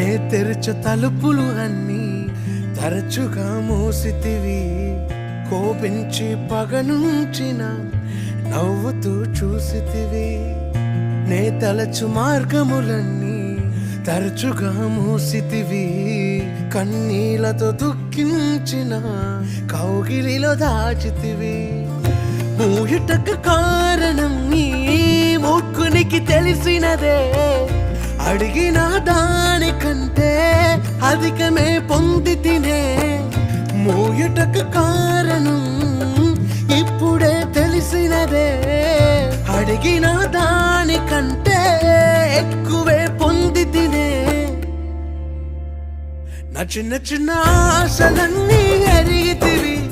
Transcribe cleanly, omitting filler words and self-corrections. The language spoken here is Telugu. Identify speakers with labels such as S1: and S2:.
S1: నే తెరచ తలుపులు అన్నీ తరచుగా మూసితివి. కోపించి పగనుంచిన నవ్వుతూ చూసితివి. నే తలచు మార్గములన్నీ తరచుగా మూసితివి. కన్నీలతో దుఃఖించిన కౌగిలిలో దాచితివి. మూయుటకు కారణం నీ మూర్ఖునికి తెలిసినదే. అడిగిన దానికంటే అధికమే పొంది తినే. మూయుటకు కారణం ఇప్పుడే తెలిసినదే. అడిగిన దానికంటే ఎక్కువే పొంది తినే. నా చిన్న చిన్న ఆశలన్నీ ఎరిగితివి.